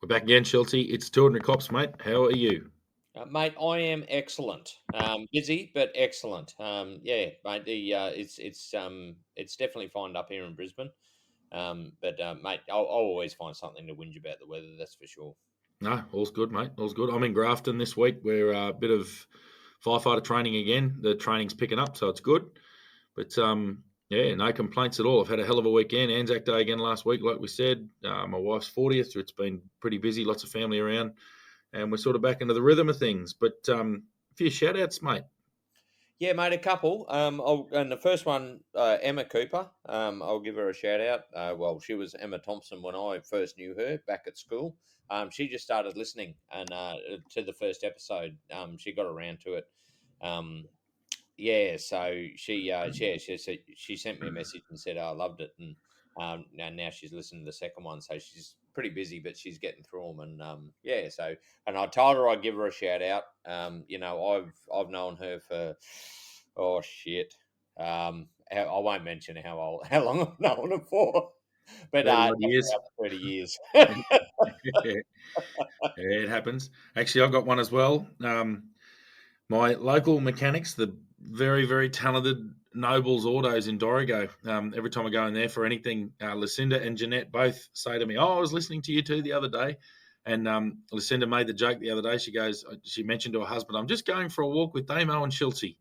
We're back again, Schultzy. It's 200 Cops, mate. How are you? Mate, I am excellent. Busy, but excellent. Yeah, mate. It's definitely fined up here in Brisbane. But mate, I'll always find something to whinge about the weather. That's for sure. No, all's good, mate. All's good. I'm in Grafton this week. We're a bit of firefighter training again. The training's picking up, so it's good. But yeah, no complaints at all. I've had a hell of a weekend. Anzac Day again last week, like we said. My wife's 40th, so it's been pretty busy. Lots of family around, and we're sort of back into the rhythm of things. But a few shout outs, mate. Yeah, mate, a couple. And the first one, Emma Cooper. I'll give her a shout out. Well, she was Emma Thompson when I first knew her back at school. She just started listening and to the first episode. She got around to it. Um, Yeah, so she sent me a message and said, "Oh, I loved it," and now she's listened to the second one, so she's pretty busy, but she's getting through them, and yeah, so and I told her I'd give her a shout out. I've known her for oh shit, I won't mention how long I've known her for, but 30 odd definitely years. over 30 years. Yeah, it happens. Actually, I've got one as well. My local mechanics, the very, very talented Nobles Autos in Dorrigo. Every time I go in there for anything, Lucinda and Jeanette both say to me, "Oh, I was listening to you two the other day." And Lucinda made the joke the other day. She mentioned to her husband, "I'm just going for a walk with Damo and Schultzy."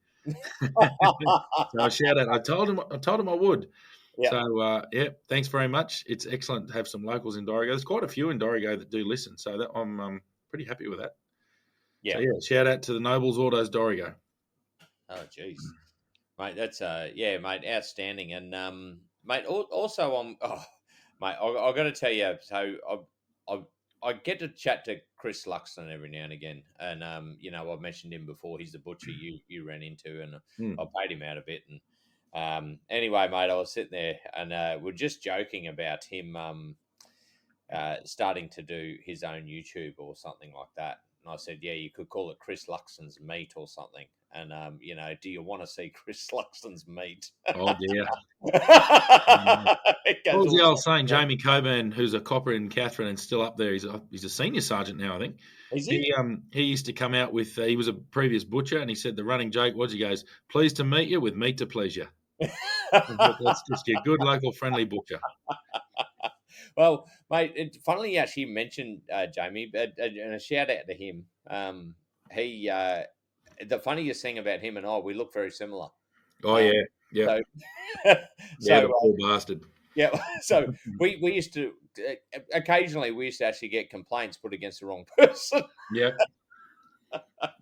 So I shout out. I told him I would. Yeah, So yeah, thanks very much. It's excellent to have some locals in Dorrigo. There's quite a few in Dorrigo that do listen, so that I'm pretty happy with that. So yeah. yeah, shout out to the Nobles Autos Dorrigo. Oh, jeez. Mate, that's yeah, mate, outstanding. And mate, also mate, I got to tell you, so I get to chat to Chris Luxton every now and again, and I've mentioned him before. He's the butcher you ran into, and Hmm. I paid him out a bit. And anyway, mate, I was sitting there, and we're just joking about him starting to do his own YouTube or something like that. And I said, yeah, you could call it Chris Luxton's Meat or something. And, do you want to see Chris Luxton's meat? Oh dear. Mm. It What goes was the all old saying? sorts. Jamie Coburn, who's a copper in Catherine and still up there. He's a senior sergeant now, I think. Is he? He used to come out with. He was a previous butcher, and he said the running joke was, he goes, "Pleased to meet you with meat to please you." I thought, that's just your good local friendly butcher. Well, mate, funnily actually you mentioned Jamie, but and a shout out to him. He The funniest thing about him and I, we look very similar. Oh Um, yeah, yeah, so, yeah. so The poor bastard. yeah, so we used to occasionally we used to actually get complaints put against the wrong person. Yeah,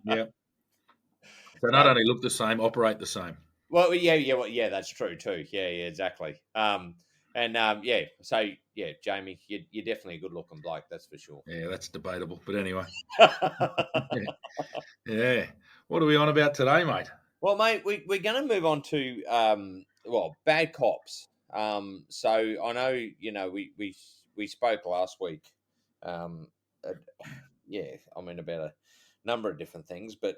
yeah. So not So, only look the same, operate the same. well, yeah, that's true too. Yeah, exactly. Yeah, so yeah, Jamie, you're definitely a good looking bloke, that's for sure. Yeah, that's debatable. But anyway, yeah. What are we on about today, mate? Well, mate, we're going to move on to bad cops. So I know we spoke last week. Um, uh, yeah, I mean about a number of different things, but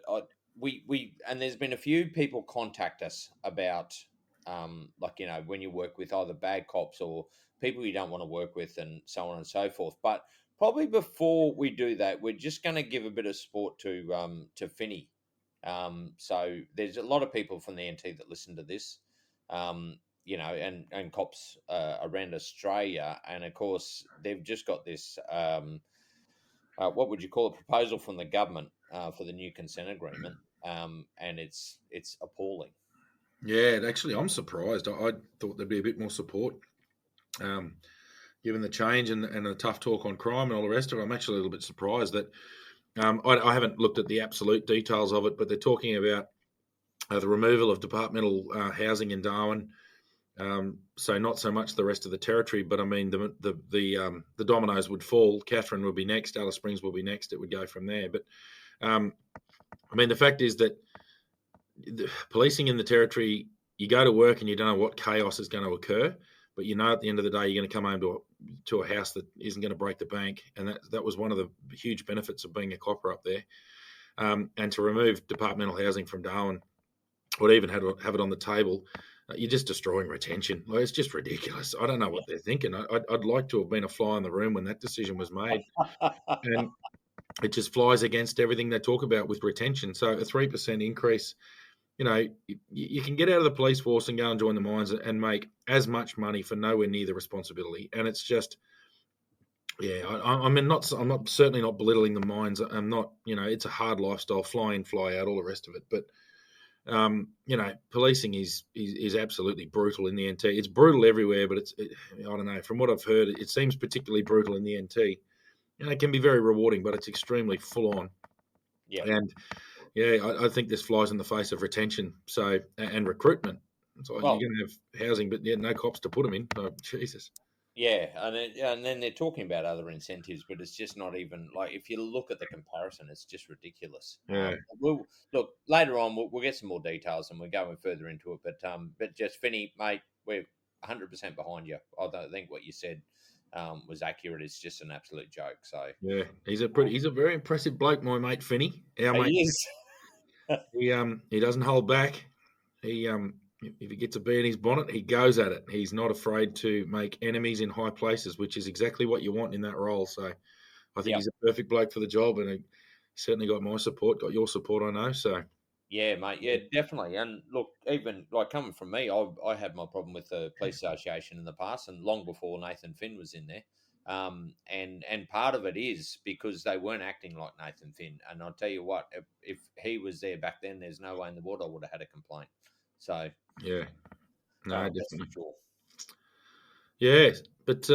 we and there's been a few people contact us about like when you work with either bad cops or people you don't want to work with and so on and so forth. But probably before we do that, we're just going to give a bit of support to Finney. So there's a lot of people from the NT that listen to this, and cops around Australia, and of course they've just got this. What would you call a proposal from the government for the new consent agreement, and it's appalling. Yeah, actually, I'm surprised. I thought there'd be a bit more support, um, given the change and the tough talk on crime and all the rest of it. I'm actually a little bit surprised that I haven't looked at the absolute details of it, but they're talking about the removal of departmental housing in Darwin. So not so much the rest of the territory, but I mean the dominoes would fall. Catherine would be next. Alice Springs will be next. It would go from there. But I mean the fact is that the policing in the territory, you go to work and you don't know what chaos is going to occur, but you know at the end of the day you're going to come home to a house that isn't going to break the bank, and that was one of the huge benefits of being a copper up there. And to remove departmental housing from Darwin, or even have it on the table, you're just destroying retention. Like, it's just ridiculous. I don't know what they're thinking. I'd like to have been a fly in the room when that decision was made, and it just flies against everything they talk about with retention. So a 3% increase, you can get out of the police force and go and join the mines and make as much money for nowhere near the responsibility. And it's just, yeah, I'm not certainly not belittling the mines. I'm not, it's a hard lifestyle, fly in, fly out, all the rest of it. But policing is absolutely brutal in the NT. It's brutal everywhere, but I don't know. From what I've heard, it seems particularly brutal in the NT. It can be very rewarding, but it's extremely full on. Yeah. And yeah, I think this flies in the face of retention. So and recruitment. So Well, you're going to have housing, but no cops to put them in. Oh, Jesus. yeah, and then they're talking about other incentives, but it's just not even like if you look at the comparison, it's just ridiculous. Yeah, We'll look later on. We'll get some more details and we're going further into it. But just Finney, mate, we're 100% behind you. I don't think what you said was accurate. It's just an absolute joke. So yeah. He's a very impressive bloke, my mate Finney. Our mate, he is. he doesn't hold back. He if he gets a bee in his bonnet, he goes at it. He's not afraid to make enemies in high places, which is exactly what you want in that role. So I think Yeah. he's a perfect bloke for the job, and he certainly got my support, got your support, I know. So Yeah, mate. Yeah, definitely. And look, even like coming from me, I had my problem with the police association in the past, and long before Nathan Finn was in there. And part of it is because they weren't acting like Nathan Finn. And I'll tell you what, if he was there back then, there's no way in the world I would have had a complaint. So yeah, no, that's for definitely. sure. Yeah, but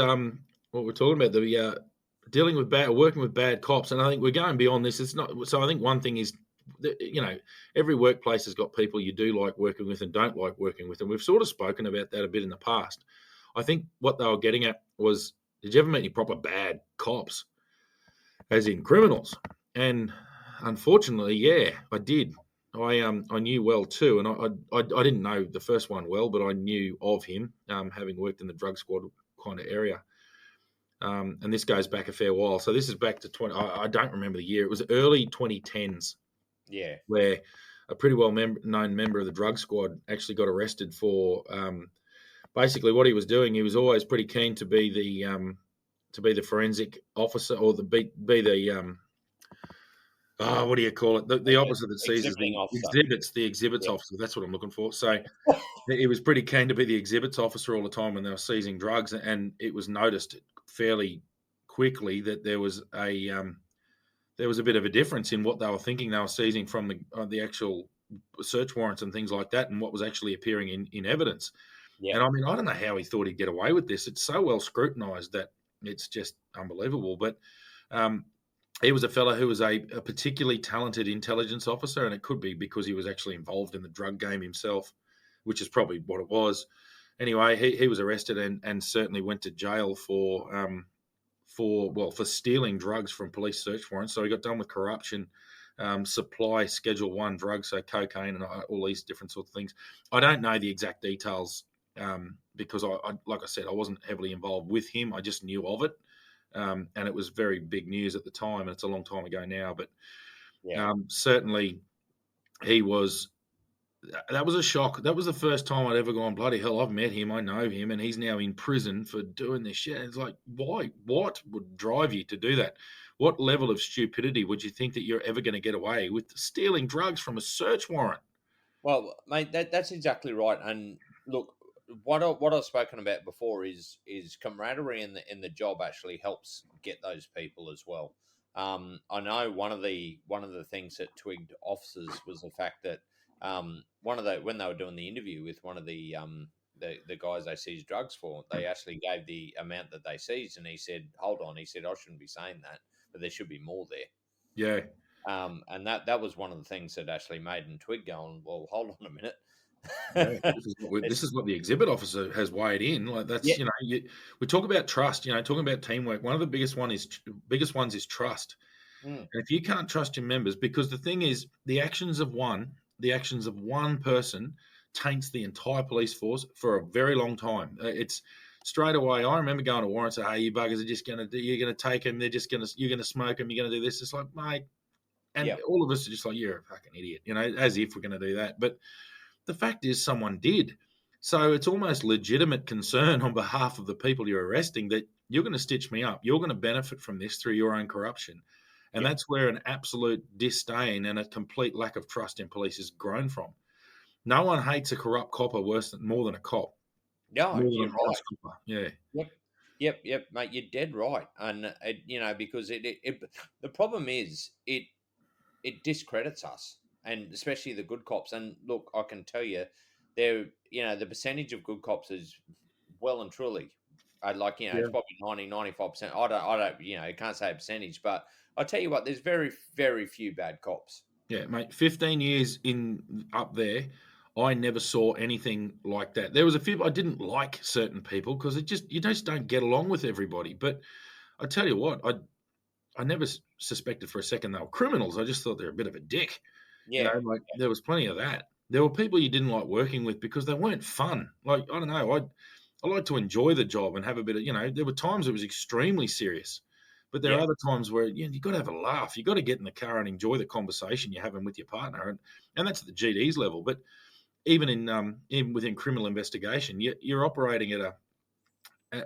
what we're talking about, the dealing with working with bad cops, and I think we're going beyond this. It's not so. I think one thing is, every workplace has got people you do like working with and don't like working with, and we've sort of spoken about that a bit in the past. I think what they were getting at was, did you ever meet any proper bad cops, as in criminals? And unfortunately, yeah, I did. I knew well too, and I didn't know the first one well, but I knew of him, having worked in the drug squad kind of area. And this goes back a fair while. So this is back to 20. I don't remember the year. It was early 2010s Yeah. where a pretty well known member of the drug squad actually got arrested for basically what he was doing. He was always pretty keen to be the forensic officer or be the what do you call it? The opposite that seizes Exhibiting the officer. exhibits Yeah. officer. That's what I'm looking for. So he was pretty keen to be the exhibits officer all the time when they were seizing drugs, and it was noticed fairly quickly that there was a bit of a difference in what they were thinking they were seizing from the actual search warrants and things like that, and what was actually appearing in evidence. Yeah. And I mean, I don't know how he thought he'd get away with this. It's so well scrutinised that it's just unbelievable. But um, he was a fellow who was a particularly talented intelligence officer, and it could be because he was actually involved in the drug game himself, which is probably what it was. Anyway, he was arrested and certainly went to jail for stealing drugs from police search warrants. So he got done with corruption, supply Schedule 1 drugs, so cocaine and all these different sorts of things. I don't know the exact details because like I said, I wasn't heavily involved with him. I just knew of it. And it was very big news at the time, and it's a long time ago now. But Yeah. certainly, he was. That was a shock. That was the first time I'd ever gone, bloody hell, I've met him, I know him, and he's now in prison for doing this shit. And it's like, why? What would drive you to do that? What level of stupidity would you think that you're ever going to get away with stealing drugs from a search warrant? Well, mate, that's exactly right. And look, what I've spoken about before is camaraderie in the job actually helps get those people as well. I know one of the things that twigged officers was the fact that one of the when they were doing the interview with one of the guys they seized drugs for, they actually gave the amount that they seized, and he said, "Hold on," he said, "I shouldn't be saying that, but there should be more there." Yeah, And that was one of the things that actually made and Twig going, well, hold on a minute. yeah. This It's, is what the exhibit officer has weighed in. Like yeah, that's we talk about trust. Talking about teamwork. One of the biggest ones is trust. mm, And if you can't trust your members, because the thing is, the actions of one person taints the entire police force for a very long time. It's straight away. I remember going to warrant and say, "Hey, you buggers are just you're gonna take them. You're gonna smoke them. You're gonna do this." It's like, mate, and yeah, all of us are just like, "You're a fucking idiot," as if we're gonna do that. But the fact is, someone did. So it's almost legitimate concern on behalf of the people you're arresting that you're going to stitch me up. You're going to benefit from this through your own corruption. And Yep. that's where an absolute disdain and a complete lack of trust in police has grown from. No one hates a corrupt copper more than a cop, No, more than you're an honest right. copper. Yeah. Yep. Yep, mate. You're dead right, and because the problem is it discredits us, and especially the good cops. And look, I can tell you, the percentage of good cops is well and truly, it's Yeah. probably 90, 95%. I don't, I can't say a percentage, but I tell you what, there's very, very few bad cops. Yeah, mate. 15 years in up there, I never saw anything like that. There was a few I didn't like certain people because you just don't get along with everybody. But I tell you what, I never suspected for a second they were criminals. I just thought they're a bit of a dick. Yeah, Like there was plenty of that. There were people you didn't like working with because they weren't fun. Like I don't know, I like to enjoy the job and have a bit of There were times it was extremely serious, but there yeah, are other times where you got to have a laugh. You got to get in the car and enjoy the conversation you're having with your partner, and that's at the GD's level. But even within criminal investigation, you're operating at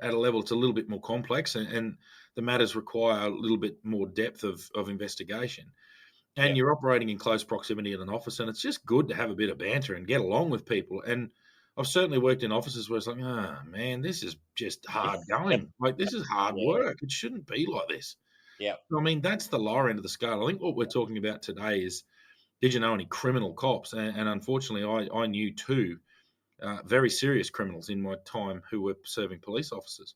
a level that's a little bit more complex, and the matters require a little bit more depth of investigation. And yeah. you're operating in close proximity in an office, and it's just good to have a bit of banter and get along with people. And I've certainly worked in offices where it's like, oh man, this is just hard going. Like this is hard Yeah, work. It shouldn't be like this. yeah. I mean, that's the lower end of the scale. I think what we're talking about today is, did you know any criminal cops? And unfortunately, I knew two very serious criminals in my time who were serving police officers,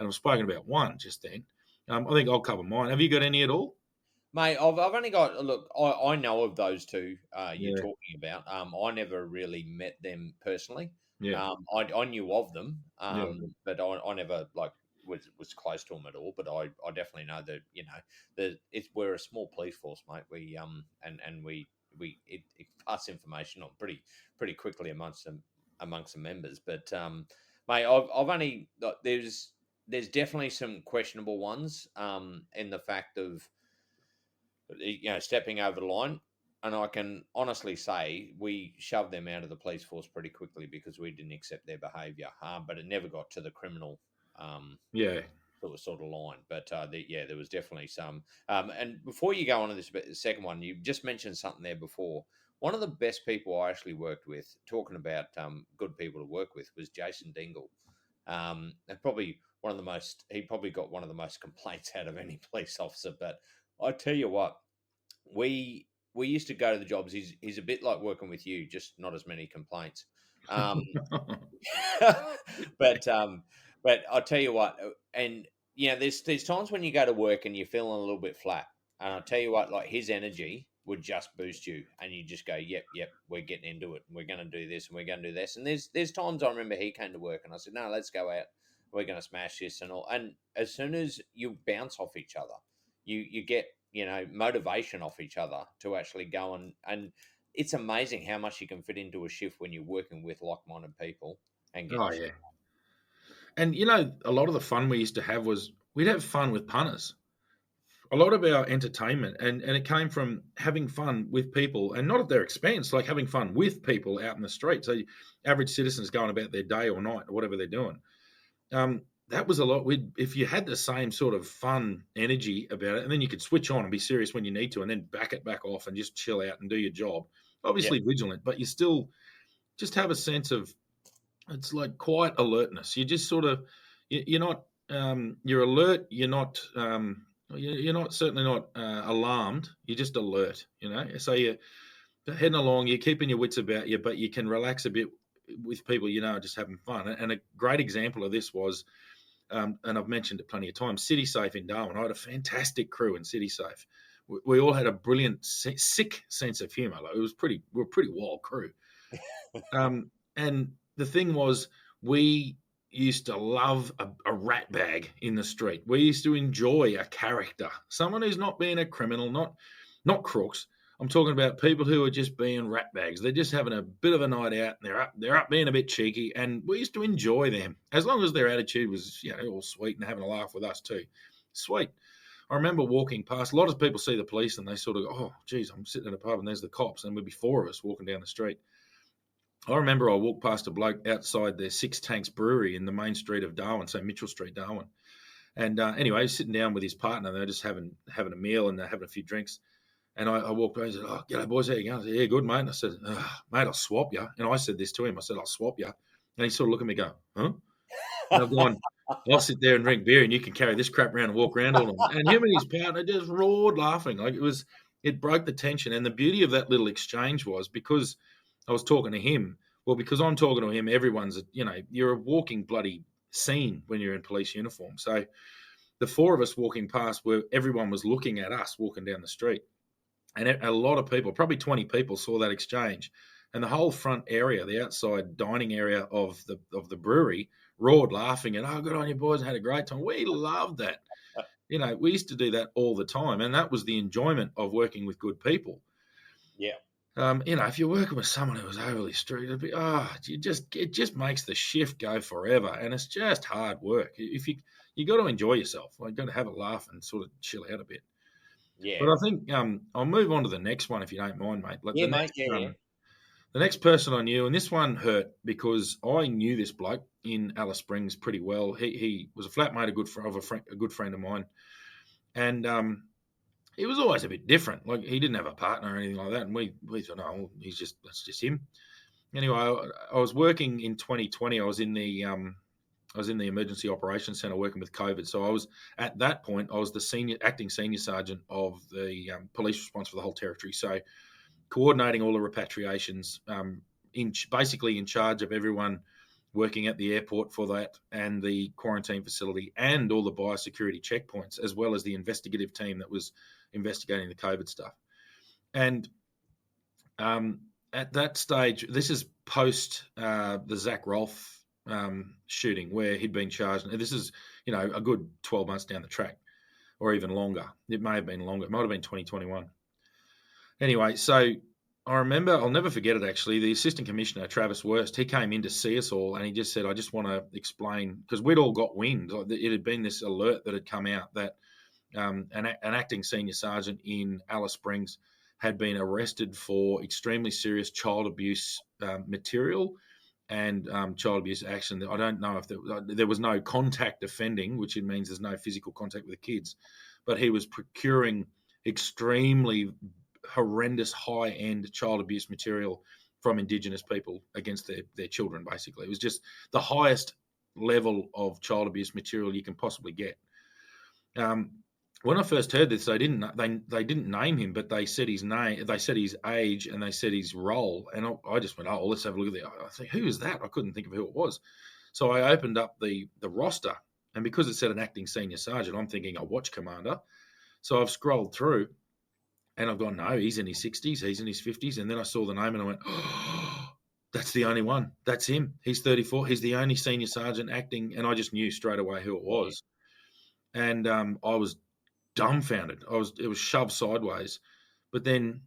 and I've spoken about one just then. I think I'll cover mine. Have you got any at all? Mate, I've only got look. I know of those two you're Yeah, talking about. I never really met them personally. yeah, I knew of them, yeah. but I never was close to them at all. But I definitely know that we're a small police force, mate. We and it pass information on pretty quickly amongst the members. But mate, I've only there's definitely some questionable ones in the fact of stepping over the line. And I can honestly say we shoved them out of the police force pretty quickly because we didn't accept their behaviour. But it never got to the criminal um, Yeah. sort of line. But there was definitely some. And before you go on to this second one, you just mentioned something there before. One of the best people I actually worked with, talking about good people to work with, was Jason Dingle. And probably he probably got one of the most complaints out of any police officer. But I tell you what, we used to go to the jobs. He's a bit like working with you, just not as many complaints. Um, but I'll tell you what, and there's times when you go to work and you're feeling a little bit flat, and I'll tell you what, like his energy would just boost you, and you just go, yep, we're getting into it, and we're going to do this, and we're going to do this, and there's times I remember he came to work, and I said, no, let's go out, we're going to smash this and all, and as soon as you bounce off each other, you get motivation off each other to actually go and it's amazing how much you can fit into a shift when you're working with like-minded people and getting Oh the yeah. And a lot of the fun we used to have was we'd have fun with punters. A lot of our entertainment and it came from having fun with people and not at their expense, like having fun with people out in the street. So average citizens going about their day or night or whatever they're doing. That was a lot. If you had the same sort of fun energy about it, and then you could switch on and be serious when you need to, and then back it back off and just chill out and do your job. yeah, Obviously vigilant, but you still just have a sense of it's like quiet alertness. You just sort of you're not you're alert. You're not certainly not alarmed. You're just alert. So you're heading along. You're keeping your wits about you, but you can relax a bit with people just having fun. And a great example of this was, and I've mentioned it plenty of times, City Safe in Darwin. I had a fantastic crew in City Safe. We all had a brilliant, sick sense of humour. Like we're a pretty wild crew. And the thing was, we used to love a rat bag in the street. We used to enjoy a character, someone who's not being a criminal, not crooks. I'm talking about people who are just being rat bags. They're just having a bit of a night out, and they're up being a bit cheeky, and we used to enjoy them as long as their attitude was all sweet and having a laugh with us too. Sweet. I remember walking past. A lot of people see the police and they sort of go, "Oh, geez, I'm sitting in a pub and there's the cops," and there'd be four of us walking down the street. I remember I walked past a bloke outside their Six Tanks Brewery in the main street of Darwin, so Mitchell Street, Darwin. And anyway, he's sitting down with his partner. They're just having a meal and they're having a few drinks. And I walked by and said, "Oh, g'day, boys. How you going?" I said, "Yeah, good, mate." And I said, "Mate, I'll swap you." And I said this to him. I said, "I'll swap you." And he sort of looked at me go, "Huh?" And I've gone, "I'll sit there and drink beer and you can carry this crap around and walk around all night." And him and his partner just roared laughing. Like it broke the tension. And the beauty of that little exchange was because I was talking to him, well, because I'm talking to him, everyone's, you're a walking bloody scene when you're in police uniform. So the four of us walking past where everyone was looking at us walking down the street. And a lot of people, probably 20 people, saw that exchange. And the whole front area, the outside dining area of the brewery, roared laughing and, "Oh, good on you boys," and had a great time. We loved that. We used to do that all the time. And that was the enjoyment of working with good people. Yeah. If you're working with someone who was overly strict, it just makes the shift go forever. And it's just hard work. If you got to enjoy yourself, like, got to have a laugh and sort of chill out a bit. Yeah. But I think I'll move on to the next one if you don't mind, mate. Like Yeah, mate. Yeah, yeah. the next person I knew, and this one hurt because I knew this bloke in Alice Springs pretty well. He was a flatmate, a good friend of mine, and he was always a bit different. Like, he didn't have a partner or anything like that, and we thought, no, that's just him. Anyway, I was working in 2020. I was in the emergency operations center working with COVID. So at that point, I was the acting senior sergeant of the police response for the whole territory. So coordinating all the repatriations, basically in charge of everyone working at the airport for that and the quarantine facility and all the biosecurity checkpoints, as well as the investigative team that was investigating the COVID stuff. And at that stage, this is post the Zach Rolfe shooting where he'd been charged. And this is, a good 12 months down the track or even longer. It may have been longer. It might have been 2021. Anyway, so I remember, I'll never forget it actually, the Assistant Commissioner, Travis Wurst, he came in to see us all and he just said, "I just want to explain," because we'd all got wind. It had been this alert that had come out that an acting senior sergeant in Alice Springs had been arrested for extremely serious child abuse material and child abuse action. I don't know if there was no contact offending, which it means there's no physical contact with the kids, but he was procuring extremely horrendous high-end child abuse material from Indigenous people against their children, basically. It was just the highest level of child abuse material you can possibly get. When I first heard this, they didn't name him, but they said his name, they said his age, and they said his role. And I just went, "Oh, well, let's have a look at that." I think, who is that? I couldn't think of who it was. So I opened up the roster, and because it said an acting senior sergeant, I'm thinking a watch commander. So I've scrolled through, and I've gone, no, he's in his 60s, he's in his 50s. And then I saw the name and I went, "Oh, that's the only one. That's him. He's 34. He's the only senior sergeant acting." And I just knew straight away who it was. And I was dumbfounded. It was shoved sideways. But then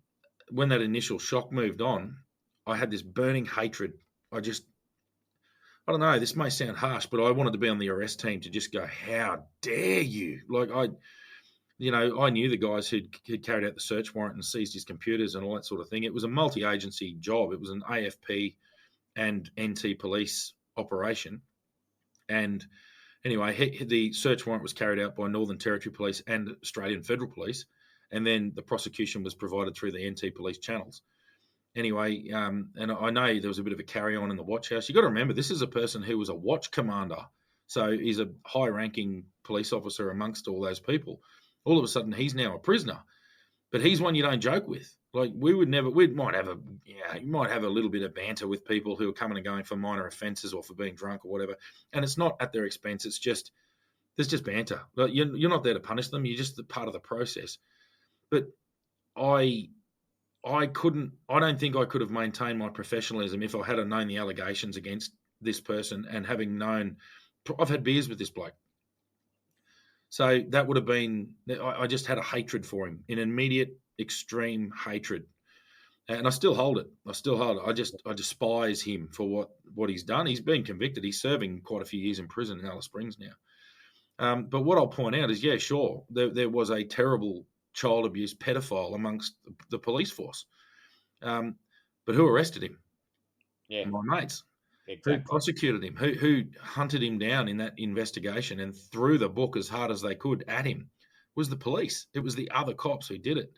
when that initial shock moved on, I had this burning hatred. I don't know, this may sound harsh, but I wanted to be on the arrest team to just go, "How dare you?" Like, I knew the guys who'd carried out the search warrant and seized his computers and all that sort of thing. It was a multi-agency job. It was an AFP and NT police operation. And anyway, the search warrant was carried out by Northern Territory Police and Australian Federal Police, and then the prosecution was provided through the NT police channels. Anyway, and I know there was a bit of a carry-on in the watch house. You got to remember, this is a person who was a watch commander, so he's a high-ranking police officer amongst all those people. All of a sudden, he's now a prisoner, but he's one you don't joke with. Like, you might have a little bit of banter with people who are coming and going for minor offences or for being drunk or whatever, and it's not at their expense. It's just there's just banter. Like, you're not there to punish them. You're just part of the process. But I don't think I could have maintained my professionalism if I had known the allegations against this person and having known. I've had beers with this bloke. So that would have been, I just had a hatred for him, an immediate, extreme hatred. And I still hold it. I despise him for what he's done. He's been convicted. He's serving quite a few years in prison in Alice Springs now. But what I'll point out is, yeah, sure, there was a terrible child abuse pedophile amongst the police force. But who arrested him? Yeah. My mates. Who Exactly. prosecuted him? Who hunted him down in that investigation and threw the book as hard as they could at him? Was the police. It was the other cops who did it.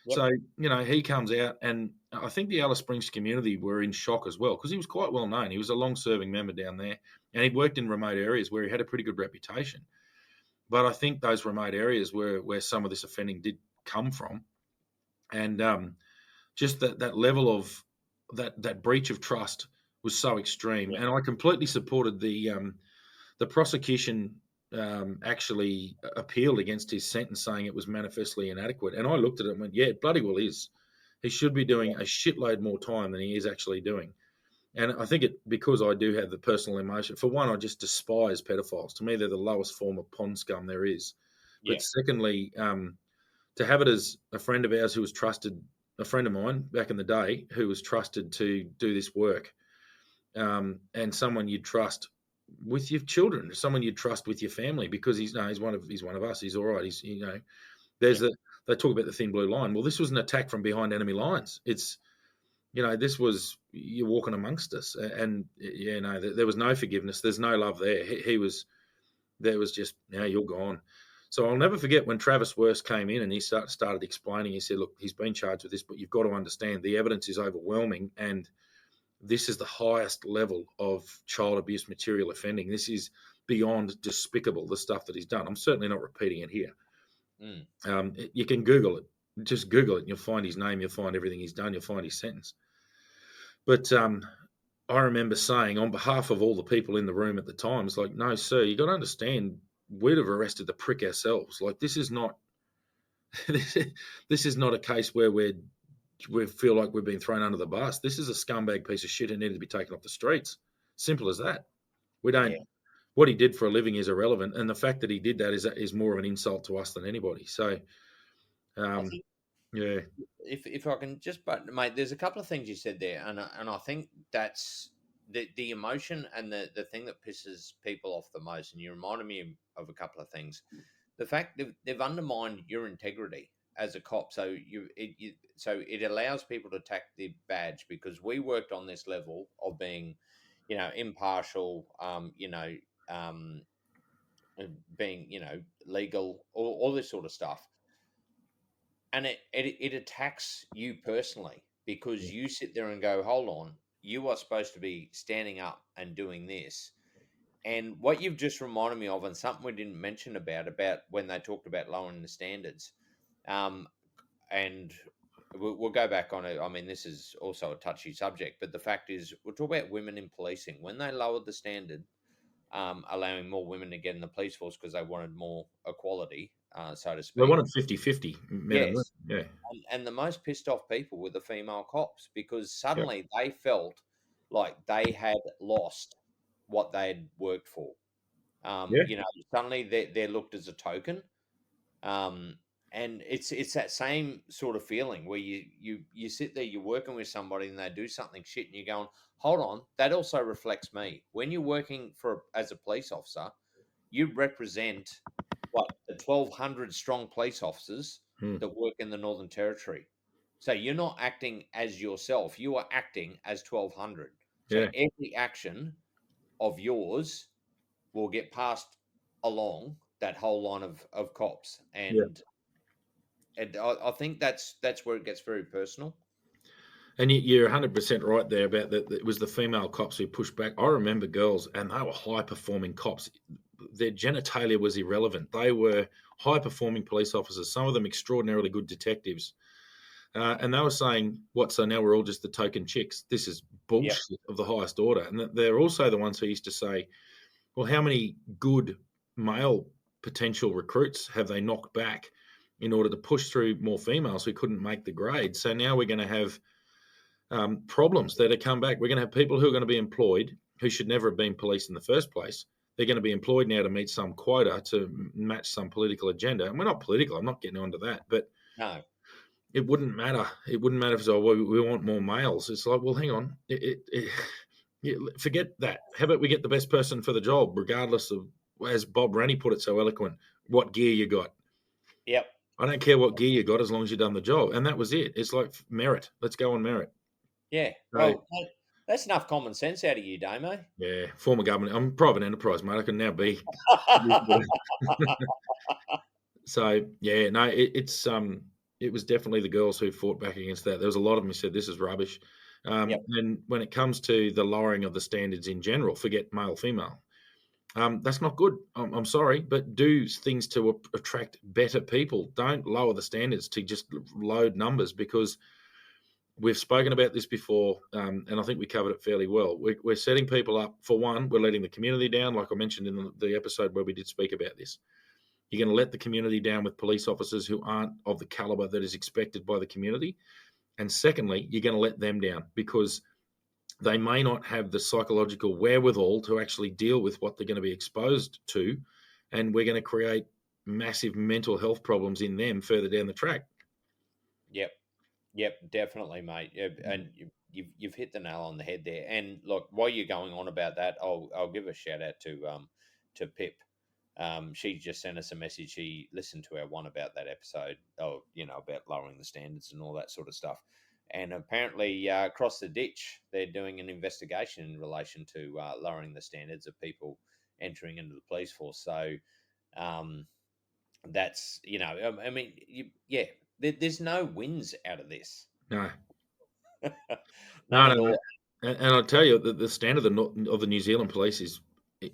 Yep. So, he comes out, and I think the Alice Springs community were in shock as well because he was quite well known. He was a long serving member down there, and he'd worked in remote areas where he had a pretty good reputation. But I think those remote areas where some of this offending did come from, and just that level of that breach of trust was so extreme. Yeah. And I completely supported the prosecution. Actually appealed against his sentence, saying it was manifestly inadequate. And I looked at it and went, "Yeah, it bloody well is. He should be doing a shitload more time than he is actually doing." And I think it because I do have the personal emotion. For one, I just despise pedophiles. To me, they're the lowest form of pond scum there is. Yeah. But secondly, to have it as a friend of ours who was trusted, a friend of mine back in the day who was trusted to do this work, and someone you'd trust with your children, someone you'd trust with your family because he's one of us. He's all right. There's Yeah. the they talk about the thin blue line. Well, this was an attack from behind enemy lines. This was you're walking amongst us, and there was no forgiveness. There's no love there. He was there was just now you're gone. So I'll never forget when Travis Worst came in and he started explaining. He said, "Look, he's been charged with this, but you've got to understand the evidence is overwhelming, and this is the highest level of child abuse material offending. This is beyond despicable, the stuff that he's done." I'm certainly not repeating it here. Mm. You can Google it. Just Google it, and you'll find his name. You'll find everything he's done. You'll find his sentence. But I remember saying, on behalf of all the people in the room at the time, it's like, "No, sir, you got to understand, we'd have arrested the prick ourselves. Like, this is not, this is not a case where we feel like we've been thrown under the bus. This is a scumbag piece of shit who needed to be taken off the streets. Simple as that. We don't. Yeah. What he did for a living is irrelevant, and the fact that he did that is more of an insult to us than anybody. So, I um, think yeah, if I can just, but mate, there's a couple of things you said there, and I think that's the emotion and the thing that pisses people off the most. And you reminded me of a couple of things. The fact they've undermined your integrity as a cop, so so it allows people to attack the badge because we worked on this level of being, impartial, um, being legal, all this sort of stuff, and it attacks you personally because yeah. you sit there and go, hold on, you are supposed to be standing up and doing this. And what you've just reminded me of, and something we didn't mention about when they talked about lowering the standards, um, and we'll go back on it. I mean, this is also a touchy subject, but the fact is, we'll talk about women in policing. When they lowered the standard, allowing more women to get in the police force because they wanted more equality, so to They speak. wanted 50-50 men and women. Yes, Yeah, and the most pissed off people were the female cops because yeah, suddenly they felt like they had lost what they had worked for. yeah, Suddenly they're looked as a token. Um, and it's that same sort of feeling where you sit there, you're working with somebody and they do something shit and you're going, hold on, that also reflects me. When you're working as a police officer, you represent what the 1,200 strong police officers hmm, that work in the Northern Territory. So you're not acting as yourself; you are acting as 1,200. So yeah, every action of yours will get passed along that whole line of cops, yeah. and I think that's where it gets very personal. And you're 100% right there about that. It was the female cops who pushed back. I remember girls, and they were high performing cops. Their genitalia was irrelevant. They were high performing police officers, some of them extraordinarily good detectives. And they were saying, "What? So now we're all just the token chicks? This is Yep, bullshit of the highest order." And they're also the ones who used to say, "Well, how many good male potential recruits have they knocked back in order to push through more females who couldn't make the grade? So now we're going to have problems that are come back. We're going to have people who are going to be employed who should never have been police in the first place. They're going to be employed now to meet some quota to match some political agenda. And we're not political. I'm not getting onto that, but no, it wouldn't matter. It wouldn't matter if it's, oh, well, we want more males. It's like, well, hang on. Yeah, forget that. How about we get the best person for the job, regardless of, as Bob Rennie put it so eloquent, what gear you got. yep. I don't care what gear you got as long as you've done the job. And that was it. It's like merit. Let's go on merit. Yeah, So, well, That's enough common sense out of you, Damo. Yeah, former government. I'm a private enterprise, mate. I can now be. So yeah, no, it was definitely the girls who fought back against that. There was a lot of them who said this is rubbish. Yep. And when it comes to the lowering of the standards in general, forget male female. That's not good. I'm sorry, but do things to attract better people. Don't lower the standards to just load numbers, because we've spoken about this before, and I think we covered it fairly well. We're setting people up. For one, we're letting the community down, like I mentioned in the episode where we did speak about this. You're going to let the community down with police officers who aren't of the caliber that is expected by the community. And secondly, you're going to let them down because they may not have the psychological wherewithal to actually deal with what they're going to be exposed to. And we're going to create massive mental health problems in them further down the track. Yep. Yep, definitely, mate. Yep, and you've hit the nail on the head there. And look, while you're going on about that, I'll give a shout out to Pip. She just sent us a message. She listened to our one about that episode, about lowering the standards and all that sort of stuff. And apparently, across the ditch, they're doing an investigation in relation to lowering the standards of people entering into the police force. So um, that's I mean, there's no wins out of this. No, None no, at no, no. all. And I'll tell you, the standard of the New Zealand police is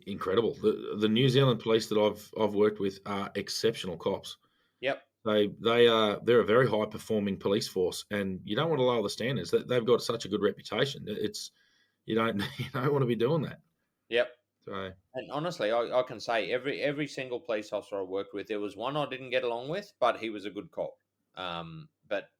incredible. The New Zealand police that I've worked with are exceptional cops. Yep. They're a very high performing police force, and you don't want to lower the standards. They've got such a good reputation. It's you don't you don't want to be doing that. Yep. So And honestly, I can say every single police officer I worked with, there was one I didn't get along with, but he was a good cop. But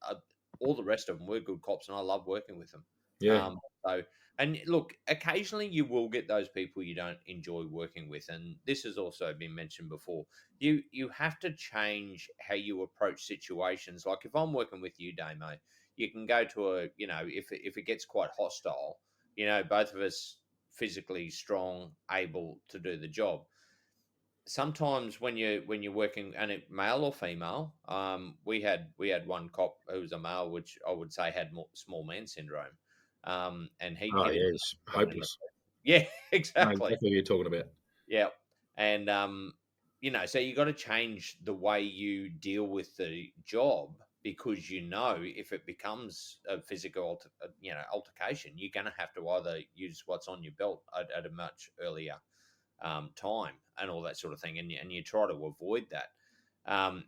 all the rest of them were good cops, and I love working with them. yeah, So, and look, occasionally you will get those people you don't enjoy working with, and this has also been mentioned before. You have to change how you approach situations. Like if I'm working with you, Damo, you can go to if it gets quite hostile, both of us physically strong, able to do the job. Sometimes when you're working, and it male or female, we had one cop who was a male, which I would say had more small man syndrome, and he'd oh get yeah, into it's someone in the hopeless. yeah, I know exactly. exactly what you're talking about. Yeah. And so you got to change the way you deal with the job, because if it becomes a physical altercation, you're going to have to either use what's on your belt at a much earlier time and all that sort of thing, and you try to avoid that.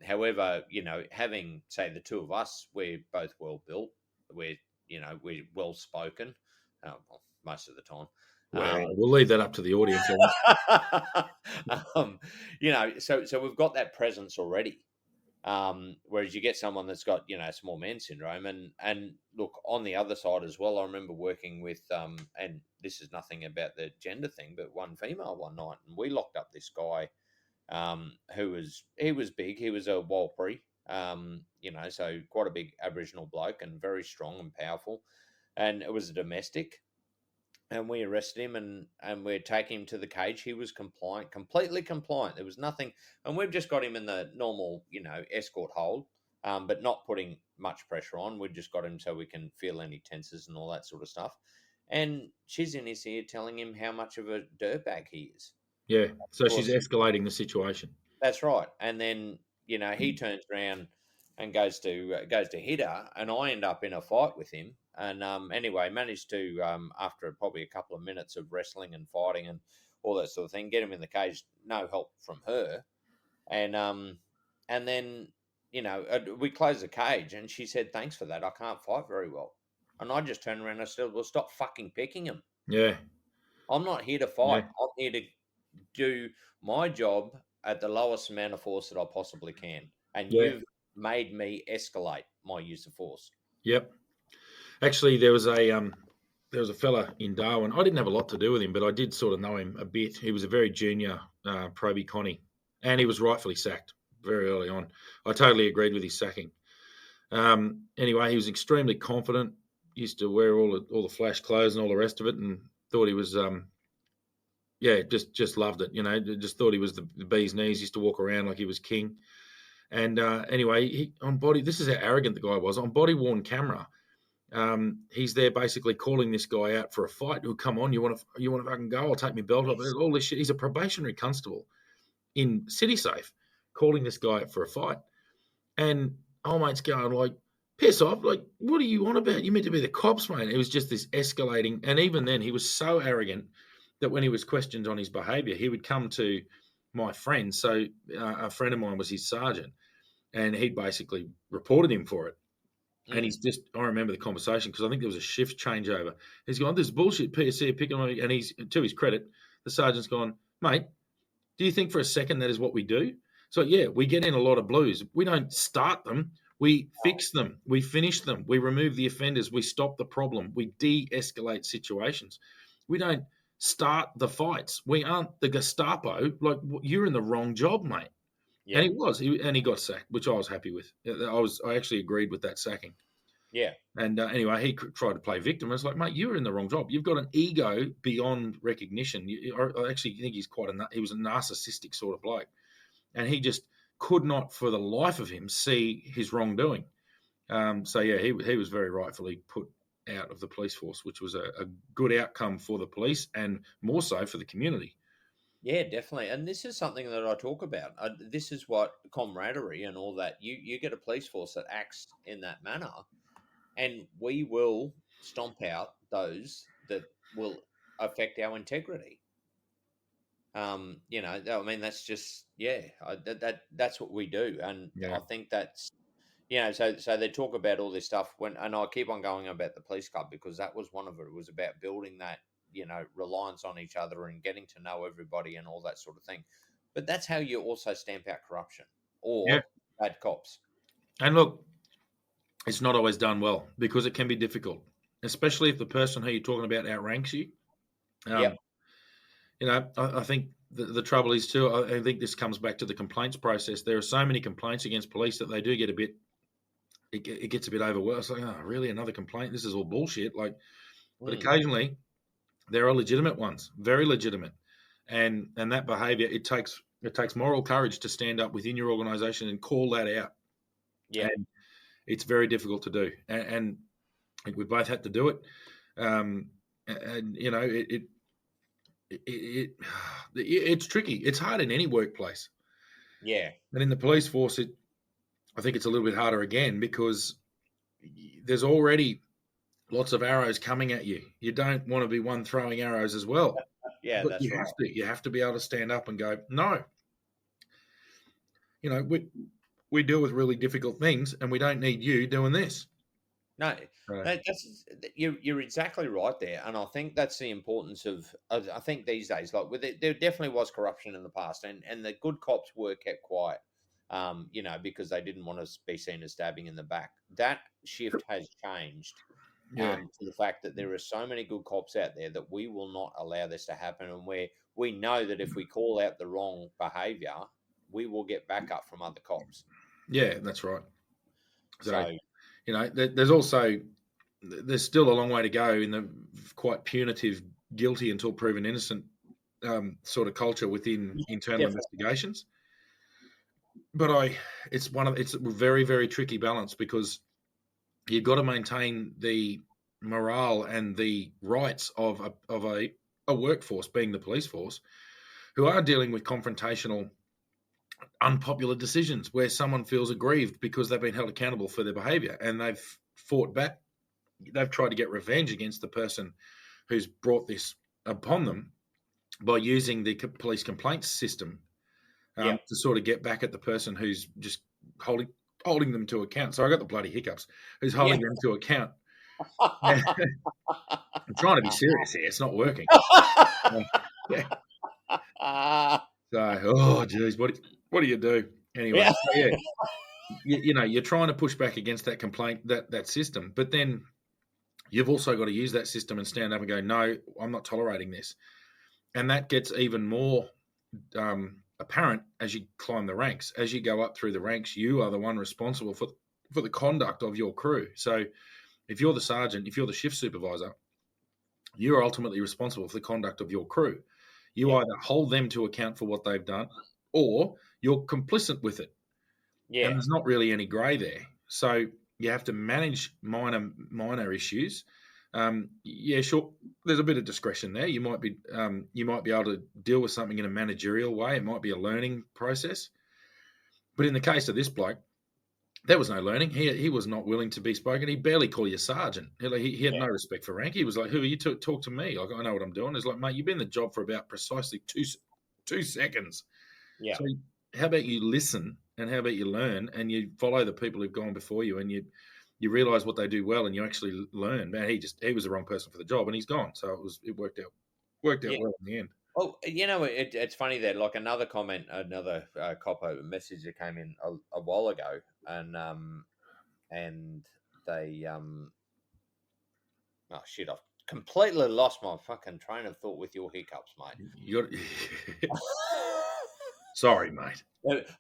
However, having, say, the two of us, we're both well built, we're well spoken, well, most of the time. Well, we'll leave that up to the audience. I think. So we've got that presence already. Whereas you get someone that's got small man syndrome, and look, on the other side as well, I remember working with and this is nothing about the gender thing, but one female one night, and we locked up this guy he was big, he was a Warlpiri, so quite a big Aboriginal bloke and very strong and powerful, and it was a domestic, and we arrested him, and we're taking him to the cage. He was compliant, completely compliant. There was nothing, and we've just got him in the normal, escort hold, but not putting much pressure on. We've just got him so we can feel any tenses and all that sort of stuff. And she's in his ear telling him how much of a dirtbag he is. Yeah, so Of she's course, escalating the situation. that's right. And then he turns around and goes to hit her, and I end up in a fight with him. And anyway, managed to after probably a couple of minutes of wrestling and fighting and all that sort of thing, get him in the cage. No help from her, and then we closed the cage, and she said, "Thanks for that. I can't fight very well." And I just turned around and I said, "Well, stop fucking picking him. Yeah, I'm not here to yeah, fight. I'm here to do my job at the lowest amount of force that I possibly can. And yeah, you've made me escalate my use of force." yep. Actually, there was a fella in Darwin. I didn't have a lot to do with him, but I did sort of know him a bit. He was a very junior Proby Connie, and he was rightfully sacked very early on. I totally agreed with his sacking. Anyway, he was extremely confident. Used to wear all the flash clothes and all the rest of it, and thought he was just loved it. Just thought he was the bee's knees. Used to walk around like he was king. And anyway, he on body. This is how arrogant the guy was on body worn camera. He's there basically calling this guy out for a fight. Oh, come on, you want to fucking go? I'll take my belt off. Yes. All this shit. He's a probationary constable in City Safe, calling this guy out for a fight. And old mate's going like, piss off. Like, what are you on about? You meant to be the cops, mate. It was just this escalating. And even then, he was so arrogant that when he was questioned on his behaviour, he would come to my friend. So a friend of mine was his sergeant, and he basically reported him for it. And Mm. I remember the conversation because I think there was a shift changeover. He's gone, this bullshit PSC picking on me. And he's, to his credit, the sergeant's gone, mate, do you think for a second that is what we do? So, yeah, we get in a lot of blues. We don't start them. We fix them. We finish them. We remove the offenders. We stop the problem. We de-escalate situations. We don't start the fights. We aren't the Gestapo. Like, you're in the wrong job, mate. And Yeah. he was, and he got sacked, which I was happy with. I actually agreed with that sacking. Yeah. And anyway, he tried to play victim. It's like, mate, you're in the wrong job. You've got an ego beyond recognition. I actually think he was a narcissistic sort of bloke, and he just could not, for the life of him, see his wrongdoing. So yeah, he was very rightfully put out of the police force, which was a good outcome for the police and more so for the community. Yeah, definitely. And this is something that I talk about. This is what camaraderie and all that. You get a police force that acts in that manner, and we will stomp out those that will affect our integrity. I mean, that's just that's what we do, and Yeah, I think that's so they talk about all this stuff and I keep on going about the police club because that was one of it. It was about building that reliance on each other and getting to know everybody and all that sort of thing. But that's how you also stamp out corruption yeah. or bad cops. And look, it's not always done well because it can be difficult, especially if the person who you're talking about outranks you. Um, Yep. I think the trouble is too. I think this comes back to the complaints process. There are so many complaints against police that they do get a bit. It gets a bit overwhelmed. It's like, oh, really, another complaint? This is all bullshit. Like, but Mm. occasionally there are legitimate ones, very legitimate, and that behaviour it takes moral courage to stand up within your organisation and call that out, Yep. and it's very difficult to do. And I think we both had to do it, and it it's tricky. It's hard in any workplace, Yeah. and in the police force, I think it's a little bit harder again because there's already lots of arrows coming at you. You don't want to be one throwing arrows as well, Yeah, but that's you right. have to. You have to be able to stand up and go, no. We deal with really difficult things, and we don't need you doing this. No, So, you're exactly right there, and I think that's the importance of. I think these days, like with it, there definitely was corruption in the past, and the good cops were kept quiet, because they didn't want to be seen as stabbing in the back. That shift has changed, yeah, to the fact that there are so many good cops out there that we will not allow this to happen, and where we know that if we call out the wrong behaviour, we will get backup from other cops. yeah, that's right. So, So there's still a long way to go in the quite punitive, guilty until proven innocent sort of culture within internal definitely, investigations. But it's a very, very tricky balance because you've got to maintain the morale and the rights of a workforce, being the police force, who are dealing with confrontational, unpopular decisions where someone feels aggrieved because they've been held accountable for their behaviour and they've fought back. They've tried to get revenge against the person who's brought this upon them by using the police complaints system yeah. to sort of get back at the person who's just holding them to account. So I got the bloody hiccups. Who's Yeah. holding them to account? I'm trying to be serious here. It's not working. Yeah. So, oh, geez, what do you do anyway? Yeah. So, yeah, you're trying to push back against that complaint, that system, but then you've also got to use that system and stand up and go, no, I'm not tolerating this, and that gets even more apparent as you climb the ranks. As you go up through the ranks, you are the one responsible for the conduct of your crew. So, if you're the sergeant, if you're the shift supervisor, you are ultimately responsible for the conduct of your crew. You Yeah. either hold them to account for what they've done, or you're complicit with it. And Yeah. there's not really any grey there. So you have to manage minor issues. Yeah, sure. There's a bit of discretion there. You might be able to deal with something in a managerial way. It might be a learning process. But in the case of this bloke, there was no learning. He was not willing to be spoken. He barely called you sergeant. He had Yeah, no respect for rank. He was like, "Who are you to talk to me? Like, I know what I'm doing." It's like, mate, you've been in the job for about precisely 2 seconds. yeah, So how about you listen and how about you learn and you follow the people who've gone before you and you realize what they do well and you actually learn. Man, he was the wrong person for the job and he's gone. So it worked out yeah. well in the end. Well, it's funny that like another comment, another copper message that came in a while ago, and they oh shit, I've completely lost my fucking train of thought with your hiccups, You got mate. sorry, mate.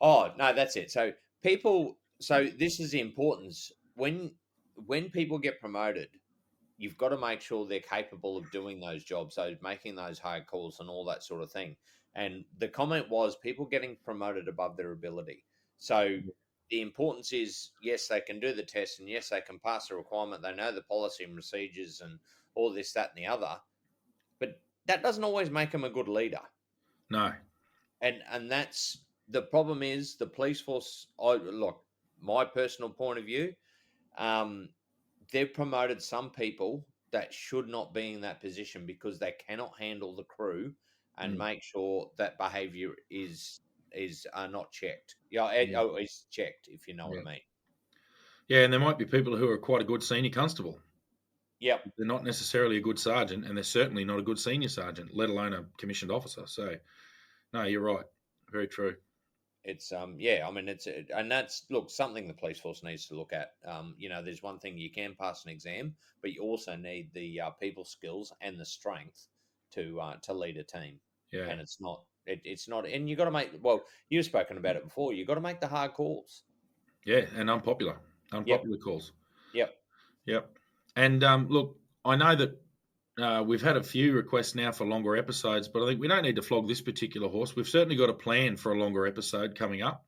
Oh no, that's it. So people, so this is the importance when people get promoted, you've got to make sure they're capable of doing those jobs, so making those hard calls and all that sort of thing. And the comment was people getting promoted above their ability. So the importance is yes, they can do the test and yes, they can pass the requirement. They know the policy and procedures and all this, that, and the other. But that doesn't always make them a good leader. No. And that's the problem is the police force. I look, my personal point of view. Um, they've promoted some people that should not be in that position because they cannot handle the crew and Mm, make sure that behaviour is not checked. Yeah, yeah. is checked if you know what Yeah. I mean. Yeah, and there might be people who are quite a good senior constable. Yep. They're not necessarily a good sergeant, and they're certainly not a good senior sergeant, let alone a commissioned officer. So, no, you're right. Very true. It's yeah, I mean and that's look something the police force needs to look at. There's one thing you can pass an exam, but you also need the people skills and the strength to lead a team. Yeah. And it's not, and you got to make well. You've spoken about it before. You got to make the hard calls. Yeah, and Yep, unpopular calls. yep, Yep. And look, I know that we've had a few requests now for longer episodes, but I think we don't need to flog this particular horse. We've certainly got a plan for a longer episode coming up.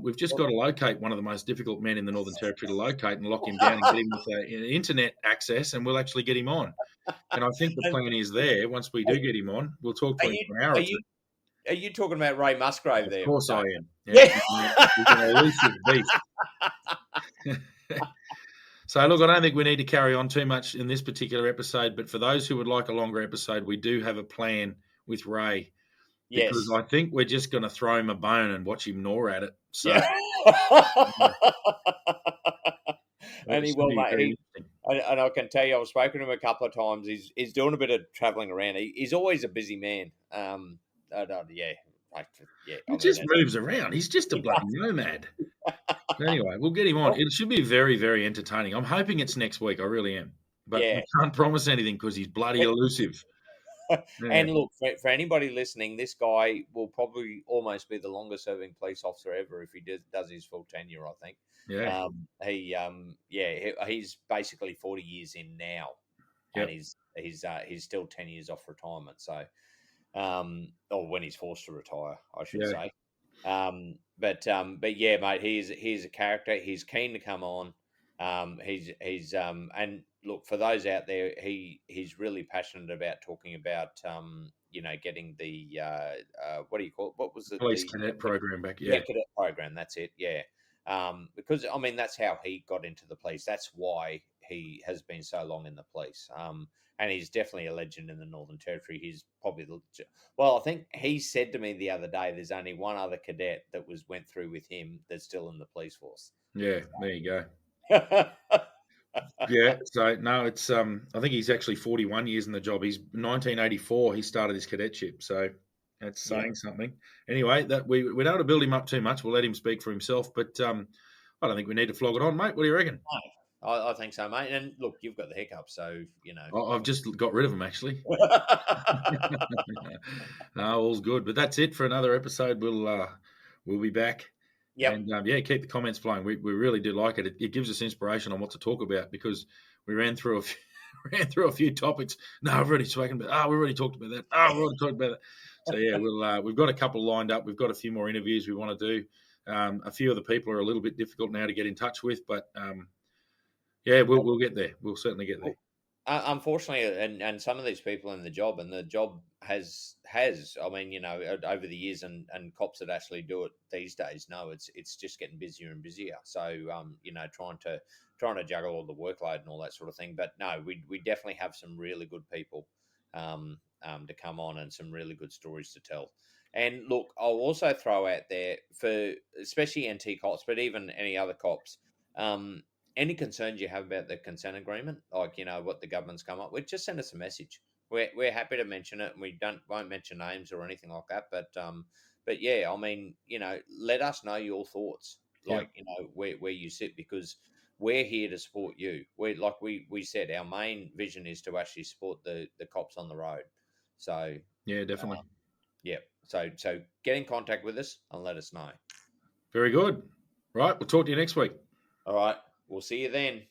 We've just got to locate one of the most difficult men in the Northern Territory to locate and lock him down and get him with internet access, and we'll actually get him on. And I think the And plan is there. Once we are, do get him on, we'll talk to are him you for an hour are or two. you are you talking about Ray Musgrave Of there, course I Damo? am. Yeah, Yeah. he's an elusive beast. So, look, I don't think we need to carry on too much in this particular episode, but for those who would like a longer episode, we do have a plan with Ray because Yes. I think we're just going to throw him a bone and watch him gnaw at it. So, Yeah. yeah, And it he should will, be mate. very interesting. And I can tell you, I've spoken to him a couple of times. He's doing a bit of traveling around. He's always a busy man. Yeah, yeah. He I mean, just moves around. He's just a he bloody does. nomad. Anyway, we'll get him on. It should be very, very entertaining. I'm hoping it's next week. I really am. But Yeah. we can't promise anything because he's bloody elusive. Yeah, And look, for anybody listening, this guy will probably almost be the longest serving police officer ever if he does his full tenure, I think. yeah, He's basically 40 years in now, and yep, he's still 10 years off retirement. So, or when he's forced to retire, I should yeah. say. But yeah, mate, he's a character. He's keen to come on. And look, for those out there, he's really passionate about talking about getting the what do you call it? What was it? Police cadet program back. Yeah, Yeah, cadet program. That's it. Yeah. Because I mean that's how he got into the police. That's why he has been so long in the police. And he's definitely a legend in the Northern Territory. He's probably well, I think he said to me the other day, there's only one other cadet that went through with him that's still in the police force. yeah. There you go. Yeah, Yeah. So no, it's I think he's actually 41 years in the job. He's 1984. He started his cadetship. So that's saying something. Anyway, that we don't have to build him up too much. We'll let him speak for himself. But I don't think we need to flog it on, mate. What do you reckon? I think so, mate. And look, you've got the hiccup, so I've just got rid of him actually. No, all's good. But that's it for another episode. We'll be back. Yep. And yeah, keep the comments flowing. We really do like it. It gives us inspiration on what to talk about because we ran through a few topics. No, I've already spoken about. We've already talked about that. We've already talked about that. So yeah, we've got a couple lined up. We've got a few more interviews we want to do. A few of the people are a little bit difficult now to get in touch with, but yeah, we'll get there. We'll certainly get there. Well, unfortunately, and some of these people in the job, and the job has, I mean, over the years, and cops that actually do it these days, no, it's just getting busier and busier. So, trying to juggle all the workload and all that sort of thing. But no, we definitely have some really good people to come on, and some really good stories to tell. And look, I'll also throw out there for especially NT cops, but even any other cops. Um, any concerns you have about the consent agreement, like what the government's come up with, just send us a message. We're happy to mention it, and we won't mention names or anything like that. But yeah, I mean, let us know your thoughts, Yeah, like where you sit, because we're here to support you. We like we said, our main vision is to actually support the cops on the road. So yeah, definitely. yeah, so get in contact with us and let us know. Very good. Right, we'll talk to you next week. All right, we'll see you then.